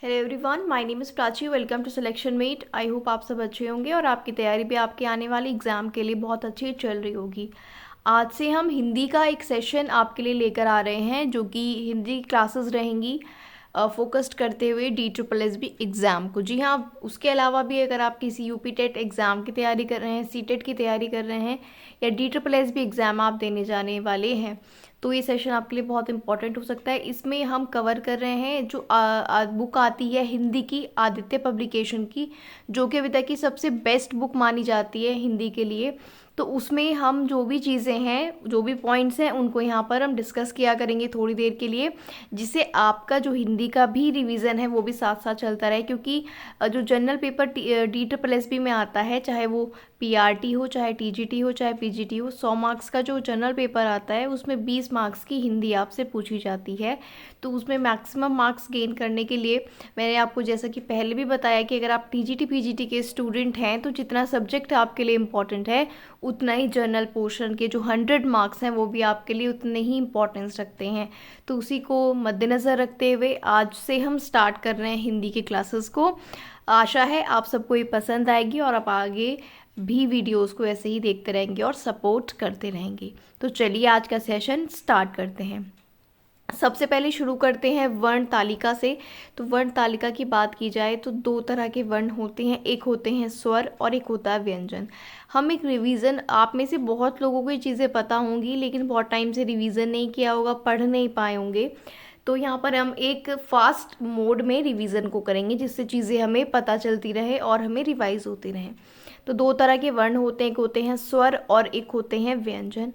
Hello everyone, my name is Prachi. Welcome to Selection Mate. I hope आप सब अच्छे होंगे और आपकी तैयारी भी आपके आने वाली एग्ज़ाम के लिए बहुत अच्छी चल रही होगी। आज से हम हिंदी का एक सेशन आपके लिए लेकर आ रहे हैं जो कि हिंदी क्लासेस रहेंगी फोकस्ड करते हुए DSSB एग्ज़ाम को। जी हाँ, उसके अलावा भी अगर आप किसी यूपी टेट एग्ज़ाम की तैयारी कर रहे हैं, सीटेट की तैयारी कर रहे हैं या DSSB एग्ज़ाम आप देने जाने वाले हैं तो ये सेशन आपके लिए बहुत इंपॉर्टेंट हो सकता है। इसमें हम कवर कर रहे हैं जो बुक आती है हिंदी की आदित्य पब्लिकेशन की, जो कि अभी तक की सबसे बेस्ट बुक मानी जाती है हिंदी के लिए। तो उसमें हम जो भी चीज़ें हैं, जो भी पॉइंट्स हैं, उनको यहाँ पर हम डिस्कस किया करेंगे थोड़ी देर के लिए, जिससे आपका जो हिंदी का भी रिवीजन है वो भी साथ साथ चलता रहे। क्योंकि जो जनरल पेपर DSSB में आता है, चाहे वो PRT हो, चाहे TGT हो, चाहे PGT हो, 100 मार्क्स का जो जनरल पेपर आता है उसमें 20 मार्क्स की हिंदी आपसे पूछी जाती है। तो उसमें मैक्सिमम मार्क्स गेन करने के लिए मैंने आपको जैसा कि पहले भी बताया कि अगर आप TGT PGT के स्टूडेंट हैं तो जितना सब्जेक्ट आपके लिए इम्पॉर्टेंट है उतना ही जनरल पोर्शन के जो 100 मार्क्स हैं वो भी आपके लिए उतने ही इम्पोर्टेंस रखते हैं। तो उसी को मद्देनज़र रखते हुए आज से हम स्टार्ट कर रहे हैं हिंदी के क्लासेस को। आशा है आप सबको ये पसंद आएगी और आप आगे भी वीडियोस को ऐसे ही देखते रहेंगे और सपोर्ट करते रहेंगे। तो चलिए आज का सेशन स्टार्ट करते हैं। सबसे पहले शुरू करते हैं वर्ण तालिका से। तो वर्ण तालिका की बात की जाए तो दो तरह के वर्ण होते हैं, एक होते हैं स्वर और एक होता है व्यंजन। हम एक रिवीजन, आप में से बहुत लोगों को ये चीज़ें पता होंगी लेकिन बहुत टाइम से रिवीजन नहीं किया होगा, पढ़ नहीं पाए होंगे। तो यहाँ पर हम एक फास्ट मोड में रिवीजन को करेंगे जिससे चीज़ें हमें पता चलती रहे और हमें रिवाइज होती रहें। तो दो तरह के वर्ण होते हैं, एक होते हैं स्वर और एक होते हैं व्यंजन।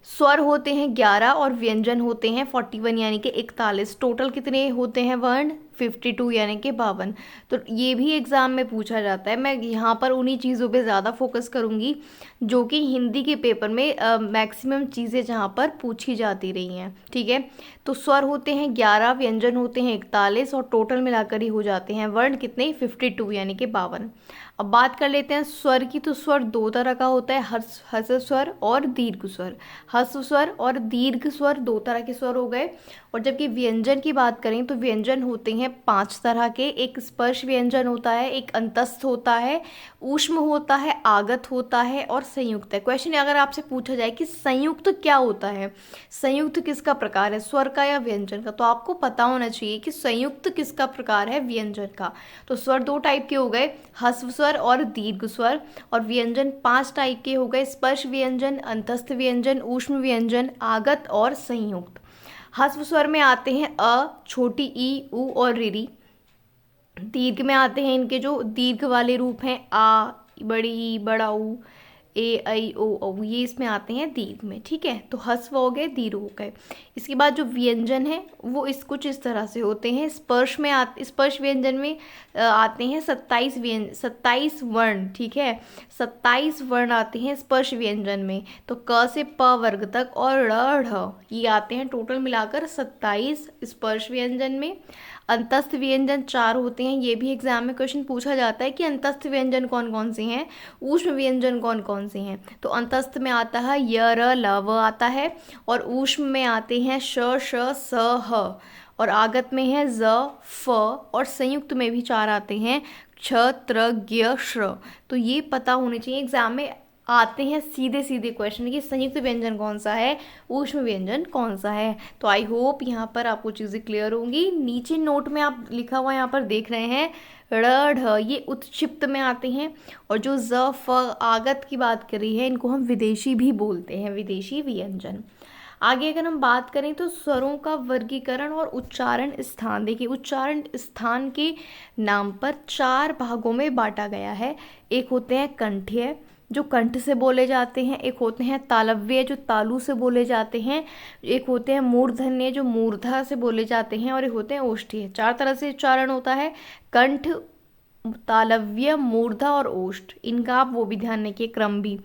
स्वर होते हैं 11 और व्यंजन होते हैं 41 यानी कि 41। टोटल कितने होते हैं वर्ण? 52 यानी कि 52। तो ये भी एग्ज़ाम में पूछा जाता है। मैं यहाँ पर उन्हीं चीज़ों पे ज़्यादा फोकस करूँगी जो कि हिंदी के पेपर में मैक्सिमम चीज़ें जहाँ पर पूछी जाती रही हैं। ठीक है, तो स्वर होते हैं 11, व्यंजन होते हैं 41 और टोटल मिलाकर ही हो जाते हैं वर्ण कितने? 52 यानी कि 52। अब बात कर लेते हैं स्वर की। तो स्वर दो तरह का होता है, ह्रस्व स्वर और दीर्घ स्वर। ह्रस्व स्वर और दीर्घ स्वर दो तरह के स्वर हो गए। और जबकि व्यंजन की बात करें तो व्यंजन होते हैं 5 तरह के। एक स्पर्श व्यंजन होता है, एक अंतस्थ होता है, ऊष्म होता है, आगत होता है और संयुक्त है। क्वेश्चन अगर आपसे पूछा जाए कि संयुक्त क्या होता है, संयुक्त किसका प्रकार है, स्वर का या व्यंजन का, तो आपको पता होना चाहिए कि संयुक्त किसका प्रकार है, व्यंजन का। तो स्वर दो टाइप के हो गए, ह्रस्व स्वर और दीर्घ स्वर। और व्यंजन 5 टाइप के हो गए, स्पर्श व्यंजन, अंतस्थ व्यंजन, ऊष्म व्यंजन, आगत और संयुक्त। ह्रस्व स्वर में आते हैं अ, छोटी ई, उ और ऋ। दीर्घ में आते हैं इनके जो दीर्घ वाले रूप हैं आ, बड़ी ई, बड़ा ऊ, ए, ऐ, ओ, औ, ये इसमें आते हैं दीर्घ में। ठीक है, तो ह्रस्व हो गए, दीर्घ हो गए। इसके बाद जो व्यंजन है वो कुछ इस तरह से होते हैं। स्पर्श व्यंजन में आते हैं 27 वर्ण। ठीक है, 27 वर्ण आते हैं स्पर्श व्यंजन में। तो क से प वर्ग तक और ड़, ढ़ ये आते हैं टोटल मिलाकर 27 स्पर्श व्यंजन में। अंतस्थ व्यंजन 4 होते हैं। ये भी एग्जाम में क्वेश्चन पूछा जाता है कि अंतस्थ व्यंजन कौन कौन से हैं, ऊष्म व्यंजन कौन कौन से हैं। तो अंतस्थ में आता है य, र, ल, व आता है। और ऊष्म में आते हैं श, श, स, ह। और आगत में है ज, फ। और संयुक्त में भी 4 आते हैं, क्ष, त्र, ज्ञ, श्र। तो ये पता होने चाहिए, एग्जाम में आते हैं सीधे सीधे क्वेश्चन कि संयुक्त व्यंजन कौन सा है, ऊष्म व्यंजन कौन सा है। तो आई होप यहाँ पर आपको चीज़ें क्लियर होंगी। नीचे नोट में आप लिखा हुआ यहाँ पर देख रहे हैं ड़, ढ, ये उत्क्षिप्त में आते हैं। और जो ज, फ, आगत की बात करी है इनको हम विदेशी भी बोलते हैं, विदेशी व्यंजन। आगे अगर हम बात करें तो स्वरों का वर्गीकरण और उच्चारण स्थान। देखिए, उच्चारण स्थान के नाम पर 4 भागों में बांटा गया है। एक होते हैं कंठ्य जो कंठ से बोले जाते हैं, एक होते हैं तालव्य जो तालु से बोले जाते हैं, एक होते हैं मूर्धन्य जो मूर्धा से बोले जाते हैं, और एक होते हैं ओष्ठीय। 4 तरह से उच्चारण होता है, कंठ, तालव्य, मूर्धा और ओष्ठ। इनका आप वो भी ध्यान रखिए, क्रम भी,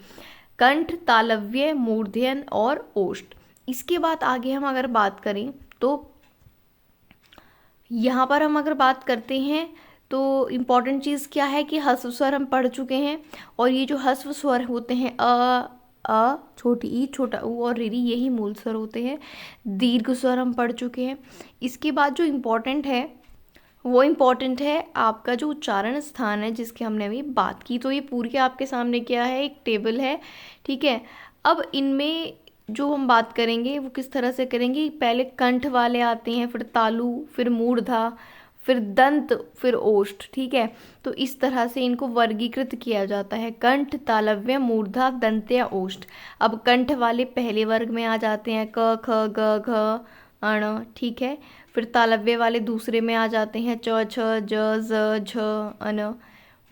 कंठ, तालव्य, मूर्धन्य और ओष्ठ। इसके बाद आगे हम अगर बात करें तो यहाँ पर हम अगर बात करते हैं तो इम्पॉर्टेंट चीज़ क्या है कि ह्रस्व स्वर हम पढ़ चुके हैं। और ये जो ह्रस्व स्वर होते हैं अ, छोटी ई, छोटा ऊ और ऋ, यही मूल स्वर होते हैं। दीर्घ स्वर हम पढ़ चुके हैं। इसके बाद जो इम्पॉर्टेंट है वो इम्पॉर्टेंट है आपका जो उच्चारण स्थान है जिसकी हमने अभी बात की। तो ये पूरी आपके सामने क्या है, एक टेबल है, ठीक है। अब इनमें जो हम बात करेंगे वो किस तरह से करेंगे, पहले कंठ वाले आते हैं, फिर तालु, फिर मूर्धा, फिर दंत, फिर ओष्ठ, ठीक है। तो इस तरह से इनको वर्गीकृत किया जाता है, कंठ, तालव्य, मूर्धा, दंत या ओष्ठ। अब कंठ वाले पहले वर्ग में आ जाते हैं, क ख ग घ अण, ठीक है। फिर तालव्य वाले दूसरे में आ जाते हैं, च छ ज ज झ अन।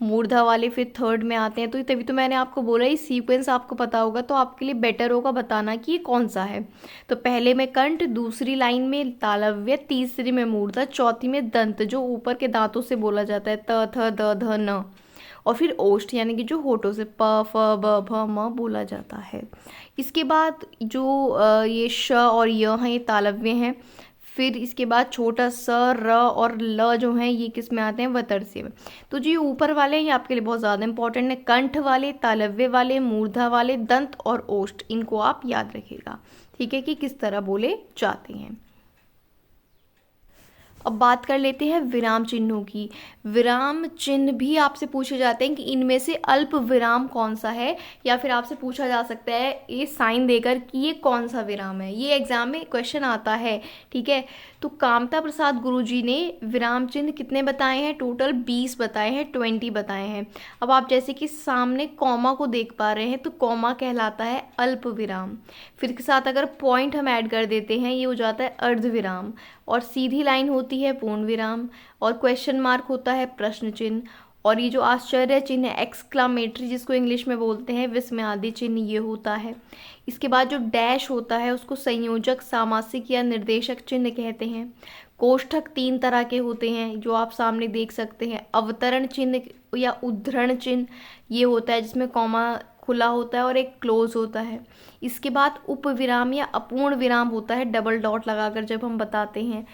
मूर्धा वाले फिर थर्ड में आते हैं। तो तभी तो मैंने आपको बोला ये सीक्वेंस आपको पता होगा तो आपके लिए बेटर होगा बताना कि ये कौन सा है। तो पहले में कंठ, दूसरी लाइन में तालव्य, तीसरी में मूर्धा, चौथी में दंत जो ऊपर के दांतों से बोला जाता है, त थ द ध न। और फिर ओष्ठ यानी कि जो होठों से प फ ब भ म बोला जाता है। इसके बाद जो ये श और य हैं ये तालव्य हैं। फिर इसके बाद छोटा स, र और ल जो हैं ये किस में आते हैं, वतरसे में। तो जो ये ऊपर वाले हैं ये आपके लिए बहुत ज़्यादा इंपॉर्टेंट है, कंठ वाले, तालव्य वाले, मूर्धा वाले, दंत और ओष्ठ, इनको आप याद रखिएगा, ठीक है, कि किस तरह बोले जाते हैं। अब बात कर लेते हैं विराम चिन्हों की। विराम चिन्ह भी आपसे पूछे जाते हैं कि इनमें से अल्प विराम कौन सा है, या फिर आपसे पूछा जा सकता है ये साइन देकर कि ये कौन सा विराम है। ये एग्जाम में क्वेश्चन आता है, ठीक है। तो कामता प्रसाद गुरुजी ने विराम चिन्ह कितने बताए हैं, टोटल 20 बताए हैं, 20 बताए हैं। अब आप जैसे कि सामने कॉमा को देख पा रहे हैं तो कॉमा कहलाता है अल्प विराम। फिर के साथ अगर पॉइंट हम ऐड कर देते हैं ये हो जाता है अर्ध विराम। और सीधी लाइन होती है पूर्ण विराम। और क्वेश्चन मार्क होता है प्रश्न चिन्ह। और ये जो आश्चर्य चिन्ह है एक्सक्लामेटरी जिसको इंग्लिश में बोलते हैं, विस्मयादि चिन्ह, ये होता है। इसके बाद जो डैश होता है उसको संयोजक, सामासिक या निर्देशक चिन्ह कहते हैं। कोष्ठक 3 तरह के होते हैं जो आप सामने देख सकते हैं, अवतरण चिन्ह या उद्धरण चिन्ह, ये होता है जिसमें कॉमा खुला होता है और एक क्लोज होता है। इसके बाद उपविराम या अपूर्ण विराम होता है, डबल डॉट लगाकर जब हम बताते हैं।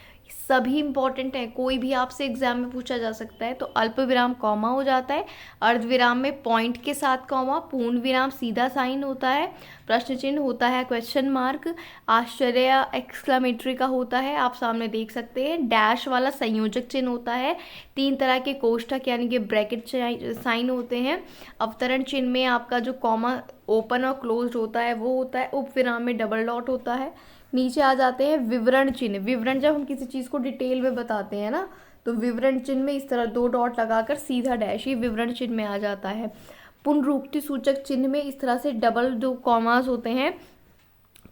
सभी इंपॉर्टेंट है, कोई भी आपसे एग्जाम में पूछा जा सकता है। तो अल्प विराम कॉमा हो जाता है, अर्ध विराम में पॉइंट के साथ कॉमा, पूर्ण विराम सीधा साइन होता है, प्रश्न चिन्ह होता है क्वेश्चन मार्क, आश्चर्य एक्सक्लामेटरी का होता है, आप सामने देख सकते हैं, डैश वाला संयोजक चिन्ह होता है, 3 तरह के कोष्ठक यानी कि ब्रैकेट साइन होते हैं। अवतरण चिन्ह में आपका जो कॉमा ओपन और क्लोज होता है वो होता है, उप विराम में डबल डॉट होता है। नीचे आ जाते हैं विवरण चिन्ह। विवरण जब हम किसी चीज़ को डिटेल में बताते हैं ना, तो विवरण चिन्ह में इस तरह 2 डॉट लगाकर सीधा डैश, ये विवरण चिन्ह में आ जाता है। पुनरुक्ति सूचक चिन्ह में इस तरह से डबल जो कॉमास होते हैं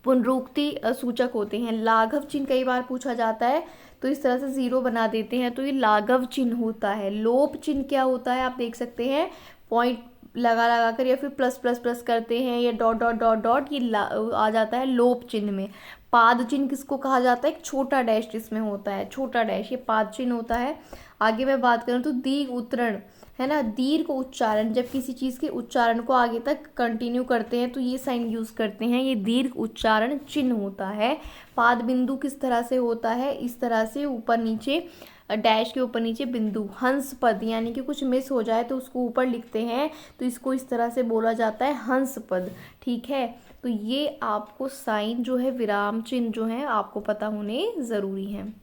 पुनरुक्ति सूचक होते हैं। लाघव चिन्ह कई बार पूछा जाता है तो इस तरह से 0 बना देते हैं, तो ये लाघव चिन्ह होता है। लोप चिन्ह क्या होता है आप देख सकते हैं, पॉइंट लगा कर या फिर प्लस प्लस प्लस करते हैं या डॉट डॉट डॉट डॉट, ये आ जाता है लोप चिन्ह में। पाद चिन्ह किसको कहा जाता है, एक छोटा डैश जिसमें होता है, छोटा डैश, ये पाद चिन्ह होता है। आगे मैं बात करूँ तो दीर्घ उच्चारण है ना, दीर्घ उच्चारण, जब किसी चीज़ के उच्चारण को आगे तक कंटिन्यू करते हैं तो ये साइन यूज़ करते हैं, ये दीर्घ उच्चारण चिन्ह होता है। पाद बिंदु किस तरह से होता है, इस तरह से ऊपर नीचे, डैश के ऊपर नीचे बिंदु। हंस पद यानी कि कुछ मिस हो जाए तो उसको ऊपर लिखते हैं तो इसको इस तरह से बोला जाता है हंस पद, ठीक है। तो ये आपको साइन जो है, विराम चिन्ह जो है आपको पता होने ज़रूरी हैं।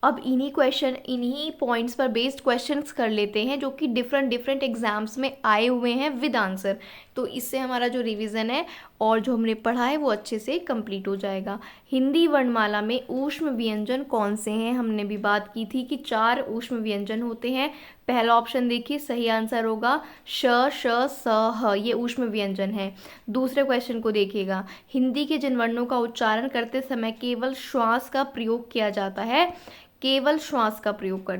अब इन्हीं पॉइंट्स पर बेस्ड क्वेश्चंस कर लेते हैं जो कि डिफरेंट एग्जाम्स में आए हुए हैं विद आंसर। तो इससे हमारा जो रिवीजन है और जो हमने पढ़ा है वो अच्छे से कंप्लीट हो जाएगा। हिंदी वर्णमाला में ऊष्म व्यंजन कौन से हैं, हमने भी बात की थी कि 4 ऊष्म व्यंजन होते हैं। पहला ऑप्शन देखिए, सही आंसर होगा श, श, स, ह, ये ऊष्म व्यंजन है। दूसरे क्वेश्चन को देखिएगा, हिंदी के जिन वर्णों का उच्चारण करते समय केवल श्वास का प्रयोग किया जाता है, केवल श्वास का प्रयोग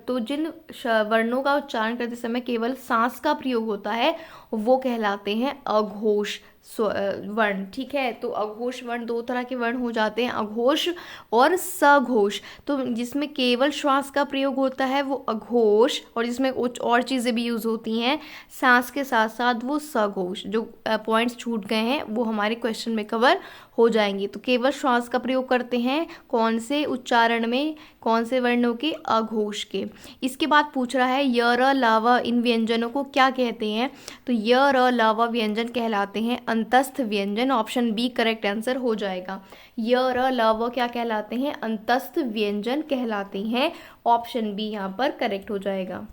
तो जिन वर्णों का उच्चारण करते समय केवल सांस का प्रयोग होता है वो कहलाते हैं अघोष वर्ण, ठीक है। तो अघोष वर्ण 2 तरह के वर्ण हो जाते हैं, अघोष और सघोष। तो जिसमें केवल श्वास का प्रयोग होता है वो अघोष, और जिसमें कुछ और चीज़ें भी यूज़ होती हैं सांस के साथ साथ वो सघोष। जो पॉइंट्स छूट गए हैं वो हमारे क्वेश्चन में कवर हो जाएंगे। तो केवल श्वास का प्रयोग करते हैं कौन से उच्चारण में, में कौन से वर्णों के? अघोष के। इसके बाद पूछ रहा है य र ल व इन व्यंजनों को क्या कहते हैं? तो य र ल व व्यंजन कहलाते हैं अंतस्थ व्यंजन। ऑप्शन बी करेक्ट आंसर हो जाएगा। य र ल व क्या कहलाते हैं? अंतस्थ व्यंजन कहलाते हैं। ऑप्शन बी यहाँ पर करेक्ट हो जाएगा।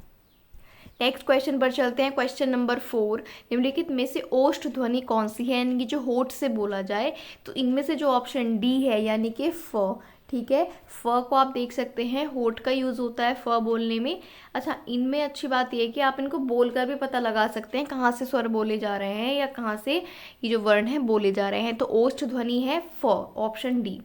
नेक्स्ट क्वेश्चन पर चलते हैं। क्वेश्चन नंबर 4, निम्नलिखित में से ओष्ठ ध्वनि कौन सी है? यानी कि जो होठ से बोला जाए, तो इनमें से जो ऑप्शन डी है यानी कि फ। ठीक है, फ को आप देख सकते हैं, होठ का यूज़ होता है फ बोलने में। अच्छा, इनमें अच्छी बात यह है कि आप इनको बोलकर भी पता लगा सकते हैं कहाँ से स्वर बोले जा रहे हैं या कहाँ से ये जो वर्ण है बोले जा रहे हैं। तो ओष्ठ ध्वनि है फ, ऑप्शन डी।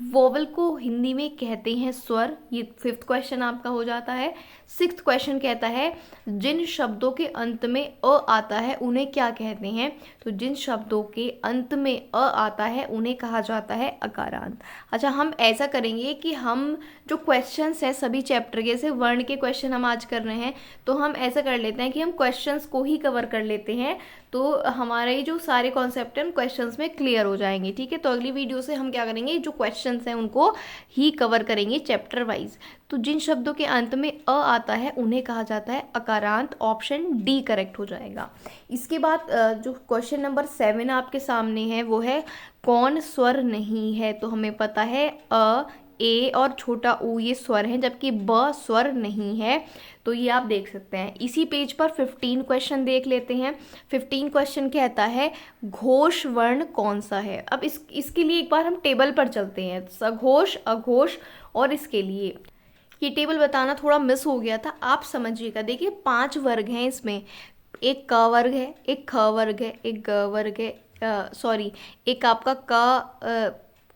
वोवल को हिंदी में कहते हैं स्वर। ये 5th क्वेश्चन आपका हो जाता है। 6th क्वेश्चन कहता है जिन शब्दों के अंत में अ आता है उन्हें क्या कहते हैं? तो जिन शब्दों के अंत में अ आता है उन्हें कहा जाता है अकारांत। अच्छा, हम ऐसा करेंगे कि हम जो क्वेश्चंस है सभी चैप्टर के, से वर्ण के क्वेश्चन हम आज कर रहे हैं, तो हम ऐसा कर लेते हैं कि हम क्वेश्चंस को ही कवर कर लेते हैं, तो हमारे जो सारे कॉन्सेप्ट हैं क्वेश्चंस में क्लियर हो जाएंगे। ठीक है, तो अगली वीडियो से हम क्या करेंगे, जो क्वेश्चंस हैं उनको ही कवर करेंगे चैप्टर वाइज। तो जिन शब्दों के अंत में अ आता है उन्हें कहा जाता है अकारांत। ऑप्शन डी करेक्ट हो जाएगा। इसके बाद जो क्वेश्चन नंबर 7 आपके सामने है वो है कौन स्वर नहीं है? तो हमें पता है अ, ए और छोटा ऊ ये स्वर हैं, जबकि ब स्वर नहीं है। तो ये आप देख सकते हैं। इसी पेज पर 15 क्वेश्चन देख लेते हैं। 15 क्वेश्चन कहता है घोष वर्ण कौन सा है? अब इसके लिए एक बार हम टेबल पर चलते हैं, सघोष, अघोष और इसके लिए। ये टेबल बताना थोड़ा मिस हो गया था, आप समझिएगा। देखिए 5 वर्ग हैं इसमें, एक क वर्ग है, एक ख वर्ग है, एक ग वर्ग है, एक आपका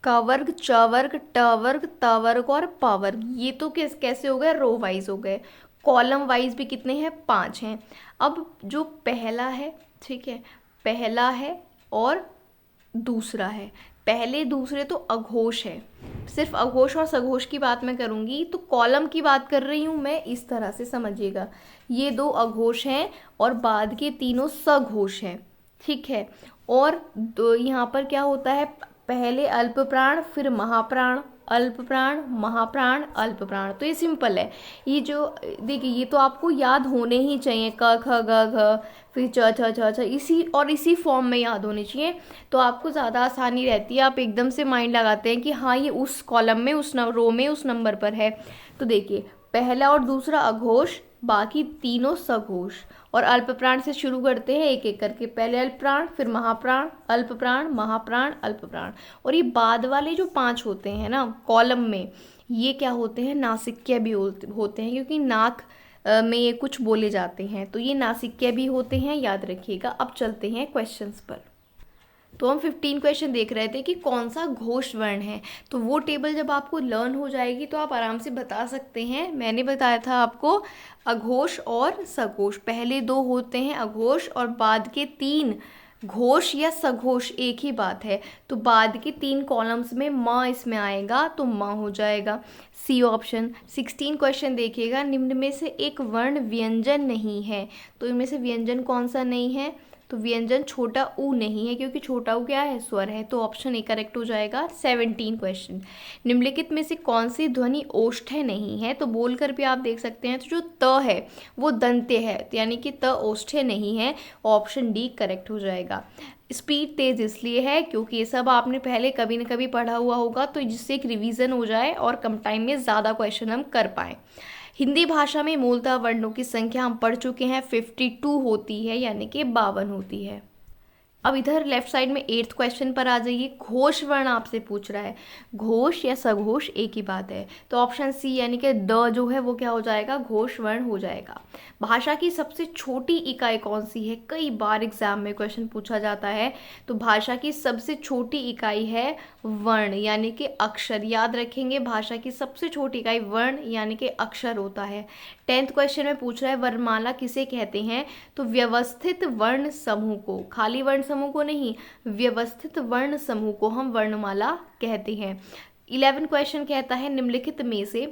क वर्ग, च वर्ग, ट वर्ग, त वर्ग और प वर्ग। ये तो कैसे हो गए? रो वाइज हो गए। कॉलम वाइज भी कितने हैं? 5 हैं। अब जो पहला है, ठीक है, पहला है और दूसरा है। पहले दूसरे तो अघोष है। सिर्फ अघोष और सघोष की बात मैं करूँगी, तो कॉलम की बात कर रही हूँ मैं, इस तरह से समझिएगा। ये 2 अघोष हैं और बाद के तीनों सघोष हैं। ठीक है, और यहाँ पर क्या होता है, पहले अल्प प्राण, फिर महाप्राण, अल्प प्राण, महाप्राण, अल्प प्राण। तो ये सिंपल है। ये जो देखिए, ये तो आपको याद होने ही चाहिए, क ख ग घ, फिर च छ छ छ, इसी फॉर्म में याद होने चाहिए, तो आपको ज़्यादा आसानी रहती है। आप एकदम से माइंड लगाते हैं कि हाँ ये उस कॉलम में, उस रो में, उस नंबर पर है। तो देखिए, पहला और दूसरा अघोष, बाकी तीनों सघोष। और अल्प प्राण से शुरू करते हैं एक एक करके, पहले अल्प प्राण, फिर महाप्राण, अल्प प्राण, महाप्राण, अल्प प्राण। और ये बाद वाले जो 5 होते हैं ना कॉलम में, ये क्या होते हैं? नासिक्य भी होते हैं, क्योंकि नाक में ये कुछ बोले जाते हैं, तो ये नासिक्य भी होते हैं, याद रखिएगा। अब चलते हैं क्वेश्चंस पर। तो हम 15 क्वेश्चन देख रहे थे कि कौन सा घोष वर्ण है। तो वो टेबल जब आपको लर्न हो जाएगी तो आप आराम से बता सकते हैं। मैंने बताया था आपको अघोष और सघोष, पहले 2 होते हैं अघोष और बाद के 3 घोष या सघोष, एक ही बात है। तो बाद के 3 कॉलम्स में म इसमें आएगा, तो म हो जाएगा सी ऑप्शन। 16 क्वेश्चन देखिएगा, निम्न में से एक वर्ण व्यंजन नहीं है। तो इनमें से व्यंजन कौन सा नहीं है? तो व्यंजन छोटा ऊ नहीं है, क्योंकि छोटा ऊ क्या है? स्वर है। तो ऑप्शन ए करेक्ट हो जाएगा। 17 क्वेश्चन, निम्नलिखित में से कौन सी ध्वनि ओष्ठ्य नहीं है? तो बोलकर भी आप देख सकते हैं। तो जो त है वो दंत्य है, यानी कि त ओष्ठ्य नहीं है। ऑप्शन डी करेक्ट हो जाएगा। स्पीड तेज इसलिए है क्योंकि ये सब आपने पहले कभी न कभी पढ़ा हुआ होगा, तो जिससे एक रिवीजन हो जाए और कम टाइम में ज़्यादा क्वेश्चन हम कर पाएँ। हिंदी भाषा में मूलतः वर्णों की संख्या हम पढ़ चुके हैं, 52 होती है, यानी कि 52 होती है। अब इधर लेफ्ट साइड में 8th क्वेश्चन पर आ जाइए। घोष वर्ण आपसे पूछ रहा है, घोष या सघोष एक ही बात है। तो ऑप्शन सी यानी कि द जो है वो क्या हो जाएगा? घोष वर्ण हो जाएगा। भाषा की सबसे छोटी इकाई कौन सी है? कई बार एग्जाम में क्वेश्चन पूछा जाता है। तो भाषा की सबसे छोटी इकाई है वर्ण, यानी कि अक्षर। याद रखेंगे, भाषा की सबसे छोटी इकाई वर्ण यानी कि अक्षर होता है। 10th क्वेश्चन में पूछ रहा है वर्णमाला किसे कहते हैं? तो व्यवस्थित वर्ण समूह को, खाली वर्ण समूह को नहीं, व्यवस्थित वर्ण समूह को हम वर्णमाला कहते हैं। 11 क्वेश्चन कहता है निम्नलिखित में से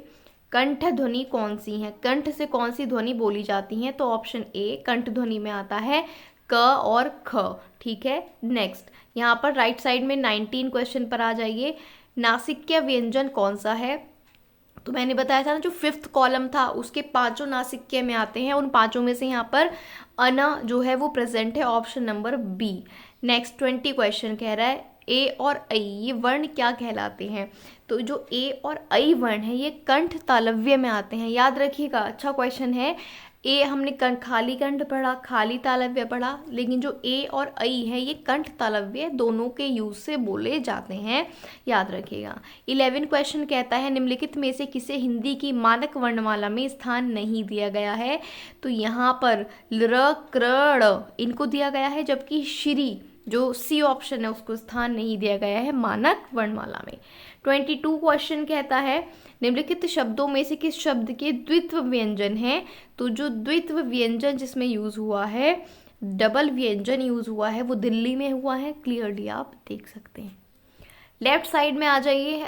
कंठ ध्वनि कौन सी है? कंठ से कौन सी ध्वनि बोली जाती है? तो ऑप्शन ए कंठ ध्वनि में आता है क और ख। ठीक है, नेक्स्ट यहाँ पर राइट साइड में 19 क्वेश्चन पर आ जाइए। नासिक्य व्यंजन कौन सा है? तो मैंने बताया था ना, जो 5th कॉलम था उसके 5 नासिक्य में आते हैं, उन 5 में से यहाँ पर अना जो है वो प्रेजेंट है, option number B. Next 20 question कह रहा है ए और ऐ ये वर्ण क्या कहलाते हैं। तो जो ए और ऐ वर्ण है ये कंठ तालव्य में आते हैं, याद रखिएगा, अच्छा क्वेश्चन है। ए हमने खाली कंठ पढ़ा, खाली तालव्य पढ़ा, लेकिन जो ए और ऐ है ये कंठ तालव्य दोनों के यूज से बोले जाते हैं, याद रखिएगा। 11 क्वेश्चन कहता है निम्नलिखित में से किसे हिंदी की मानक वर्णमाला में स्थान नहीं दिया गया है। तो यहाँ पर ल क्र ड़ इनको दिया गया है, जबकि श्री जो सी ऑप्शन है उसको स्थान नहीं दिया गया है मानक वर्णमाला में। 22 क्वेश्चन कहता है निम्नलिखित शब्दों में से किस शब्द के द्वित्व व्यंजन है। तो जो द्वित्व व्यंजन जिसमें यूज हुआ है, डबल व्यंजन यूज हुआ है, वो दिल्ली में हुआ है, क्लियरली आप देख सकते हैं। लेफ्ट साइड में आ जाइए,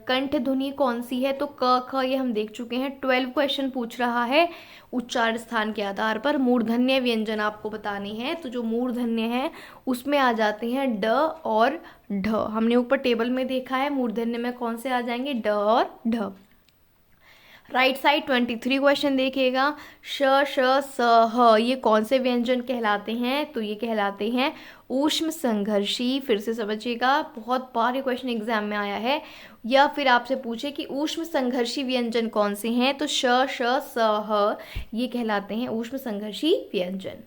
कंठ ध्वनि कौन सी है। तो क ख ये हम देख चुके हैं। 12 क्वेश्चन पूछ रहा है उच्चारण स्थान के आधार पर मूर्धन्य व्यंजन आपको बताने हैं। तो जो मूर्धन्य है उसमें आ जाते हैं ड और ढ। हमने ऊपर टेबल में देखा है मूर्धन्य में कौन से आ जाएंगे, ड और ढ। राइट साइड 23 क्वेश्चन देखिएगा, श श स ह ये कौन से व्यंजन कहलाते हैं। तो ये कहलाते हैं ऊष्म संघर्षी। फिर से समझिएगा, बहुत बार ये क्वेश्चन एग्जाम में आया है। या फिर आपसे पूछे कि ऊष्म संघर्षी व्यंजन कौन से हैं, तो श श स ह ये कहलाते हैं ऊष्म संघर्षी व्यंजन।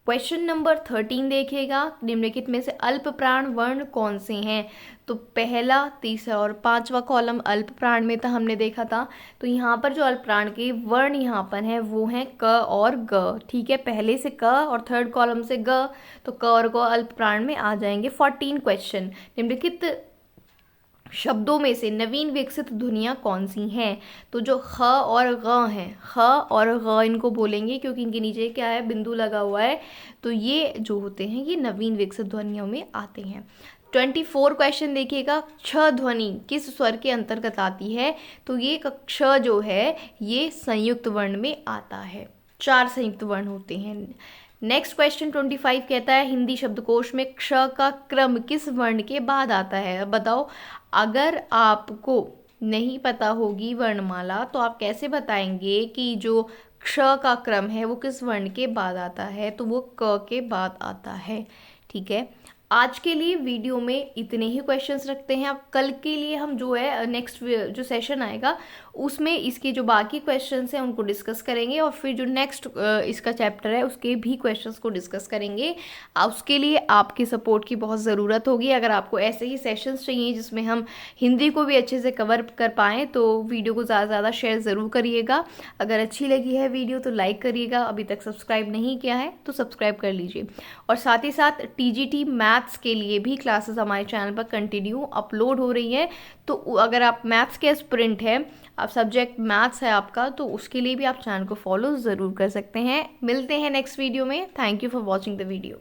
क्वेश्चन नंबर 13 देखिएगा, निम्नलिखित में से अल्प प्राण वर्ण कौन से हैं। तो पहला, तीसरा और 5वां कॉलम अल्प प्राण में था, हमने देखा था। तो यहाँ पर जो अल्प प्राण के वर्ण यहाँ पर हैं वो हैं क और ग, ठीक है, पहले से क और थर्ड कॉलम से ग, तो क और ग अल्प प्राण में आ जाएंगे। 14 क्वेश्चन, निम्नलिखित शब्दों में से नवीन विकसित ध्वनियाँ कौन सी हैं। तो जो ख और ग हैं, ख और ग इनको बोलेंगे क्योंकि इनके नीचे क्या है, बिंदु लगा हुआ है। तो ये जो होते हैं ये नवीन विकसित ध्वनियों में आते हैं। 24 क्वेश्चन देखिएगा, क्ष ध्वनि किस स्वर के अंतर्गत आती है। तो ये क्ष जो है ये संयुक्त वर्ण में आता है, 4 संयुक्त वर्ण होते हैं। नेक्स्ट क्वेश्चन 25 कहता है हिंदी शब्दकोश में क्ष का क्रम किस वर्ण के बाद आता है। अब बताओ, अगर आपको नहीं पता होगी वर्णमाला तो आप कैसे बताएंगे कि जो क्ष का क्रम है वो किस वर्ण के बाद आता है। तो वो क के बाद आता है, ठीक है। आज के लिए वीडियो में इतने ही क्वेश्चंस रखते हैं। अब कल के लिए हम जो है नेक्स्ट जो सेशन आएगा उसमें इसके जो बाकी क्वेश्चंस हैं उनको डिस्कस करेंगे, और फिर जो नेक्स्ट इसका चैप्टर है उसके भी क्वेश्चंस को डिस्कस करेंगे। उसके लिए आपकी सपोर्ट की बहुत ज़रूरत होगी। अगर आपको ऐसे ही सेशंस चाहिए जिसमें हम हिंदी को भी अच्छे से कवर कर पाएँ तो वीडियो को ज़्यादा से ज़्यादा शेयर ज़रूर करिएगा। अगर अच्छी लगी है वीडियो तो लाइक करिएगा, अभी तक सब्सक्राइब नहीं किया है तो सब्सक्राइब कर लीजिए। और साथ ही साथ TGT मैथ्स के लिए भी क्लासेस हमारे चैनल पर कंटिन्यू अपलोड हो रही हैं। तो अगर आप मैथ्स के एस्पिरेंट हैं, आप सब्जेक्ट मैथ्स है आपका, तो उसके लिए भी आप चैनल को फॉलो ज़रूर कर सकते हैं। मिलते हैं नेक्स्ट वीडियो में। Thank you for watching the video.